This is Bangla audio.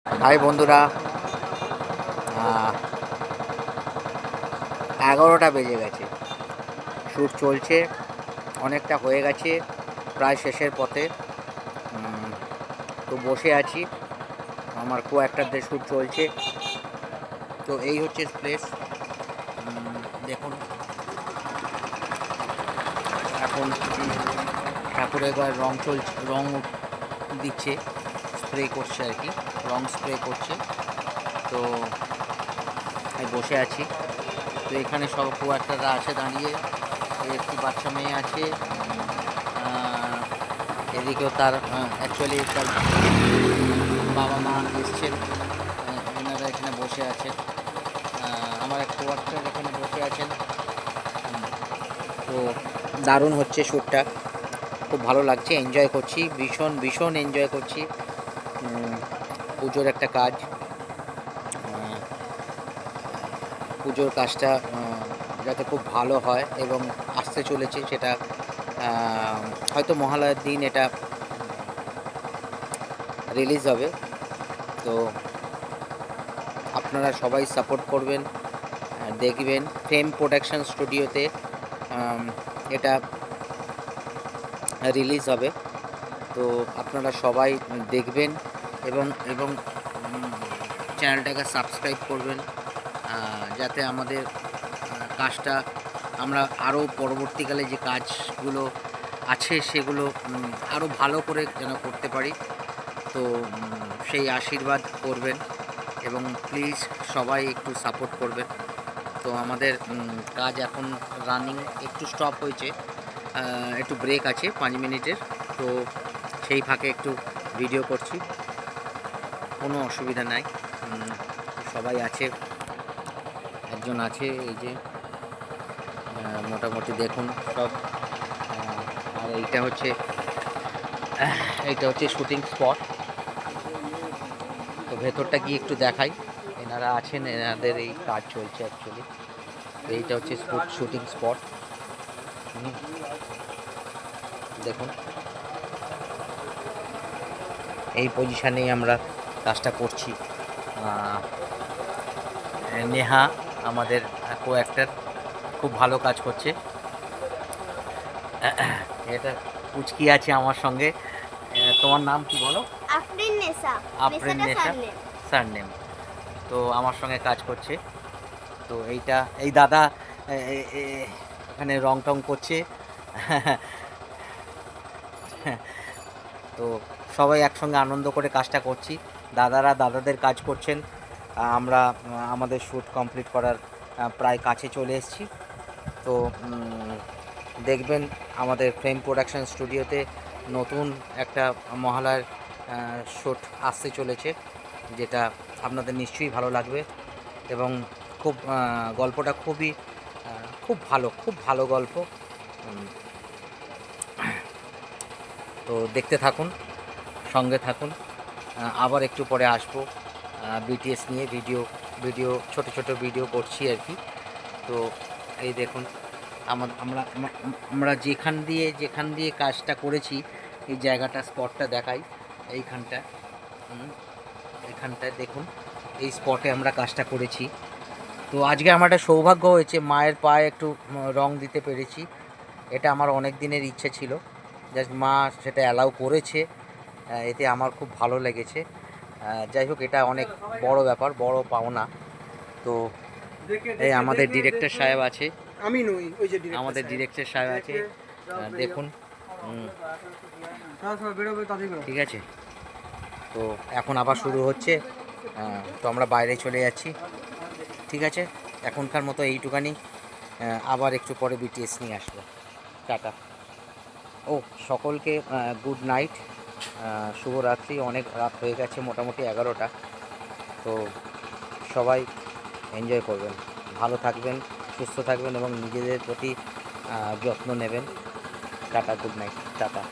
হাই বন্ধুরা, 11টা বেজে গেছে। শ্যুট চলছে, অনেকটা হয়ে গেছে, প্রায় শেষের পথে। তো বসে আছি, আমার কো অ্যাক্টরদের শ্যুট চলছে। তো এই হচ্ছে প্লেস। দেখুন, এখন ঠাকুরের গায়ে রং চলছে, রং দিচ্ছে, স্প্রে করছে আর কি, রং স্প্রে করছে। তো আমি বসে আছি। তো এখানে সব কো অ্যাক্টররা আছে দাঁড়িয়ে। একটি বাচ্চা মেয়ে আছে, এদিকেও তার অ্যাকচুয়ালি তার বাবা মা এসছেন, এনারা এখানে বসে আছেন। আমার এক কো অ্যাক্টর এখানে বসে আছেন। তো দারুণ হচ্ছে শ্যুটটা, খুব ভালো লাগছে, এনজয় করছি, ভীষণ ভীষণ এনজয় করছি। পুজোর একটা কাজ, পুজোর কাজটা যাতে খুব ভালো হয় এবং আসতে চলেছে সেটা, হয়তো মহালয়ার দিন এটা রিলিজ হবে। তো আপনারা সবাই সাপোর্ট করবেন, দেখবেন। ফ্রেম প্রোডাকশন স্টুডিওতে এটা রিলিজ হবে। তো আপনারা সবাই দেখবেন এবং এবং চ্যানেলটাকে সাবস্ক্রাইব করবেন, যাতে আমাদের কাজটা আমরা আরও পরবর্তীকালে যে কাজগুলো আছে সেগুলো আরও ভালো করে যেন করতে পারি। তো সেই আশীর্বাদ করবেন এবং প্লিজ সবাই একটু সাপোর্ট করবেন। তো আমাদের কাজ এখন রানিং, একটু স্টপ হয়েছে, একটু ব্রেক আছে 5 মিনিটের। তো সেই ফাঁকে একটু ভিডিও করছি, কোনো অসুবিধা নাই। সবাই আছে, একজন আছে এই যে, মোটামুটি দেখুন সব। আর এইটা হচ্ছে শুটিং স্পট। তো ভেতরটা গিয়ে একটু দেখাই, এনারা আছেন, এনাদের এই কাজ চলছে অ্যাকচুয়ালি। এইটা হচ্ছে শুটিং স্পট, দেখুন এই পজিশানেই আমরা কাজটা করছি। নেহা আমাদের কো অ্যাক্টর, খুব ভালো কাজ করছে। এটা পুচকি আছে আমার সঙ্গে। তোমার নাম কি বলো? আফরিন নেসা। আফরিন নেসা সারনেম। তো আমার সঙ্গে কাজ করছে। তো এই দাদা এখানে রং টং করছে। তো সবাই একসঙ্গে আনন্দ করে কাজটা করছি, দাদারা দাদাদের কাজ করছেন। আমরা আমাদের শ্যুট কমপ্লিট করার প্রায় কাছে চলে এসেছি। তো দেখবেন আমাদের ফ্রেম প্রোডাকশন স্টুডিওতে নতুন একটা মহালয়ার শ্যুট আসতে চলেছে, যেটা আপনাদের নিশ্চয়ই ভালো লাগবে। এবং খুব গল্পটা খুব ভালো গল্প। তো দেখতে থাকুন, সঙ্গে থাকুন। আবার একটু পরে আসবো বিটিএস নিয়ে ভিডিও ছোট ভিডিও করছি আর কি। তো এই দেখুন, আমরা যেখান দিয়ে কাজটা করেছি, এই জায়গাটা, স্পটটা দেখাই। এইখানটায় দেখুন, এই স্পটে আমরা কাজটা করেছি। তো আজকে আমার একটা সৌভাগ্য হয়েছে, মায়ের পায়ে একটু রং দিতে পেরেছি। এটা আমার অনেক দিনের ইচ্ছে ছিল, জাস্ট মা সেটা অ্যালাউ করেছে। এতে আমার খুব ভালো লেগেছে। যাই হোক, এটা অনেক বড় ব্যাপার, বড় পাওনা। তো এই আমাদের ডিরেক্টর সাহেব আছে, আমি নই, ওই যে আমাদের ডিরেক্টর সাহেব আছে, দেখুন। ঠিক আছে, তো এখন আবার শুরু হচ্ছে। তো আমরা বাইরে চলে যাচ্ছি। ঠিক আছে, এখনকার মতো এইটুকানি। আবার একটু পরে বিটিএস নিয়ে আসবো। টাটা। ও, সকলকে গুড নাইট, শুভরাত্রি। অনেক রাত হয়ে গেছে, মোটামুটি 11টা। তো সবাই এনজয় করবেন, ভালো থাকবেন, সুস্থ থাকবেন এবং নিজেদের প্রতি যত্ন নেবেন। Tata, good night, tata.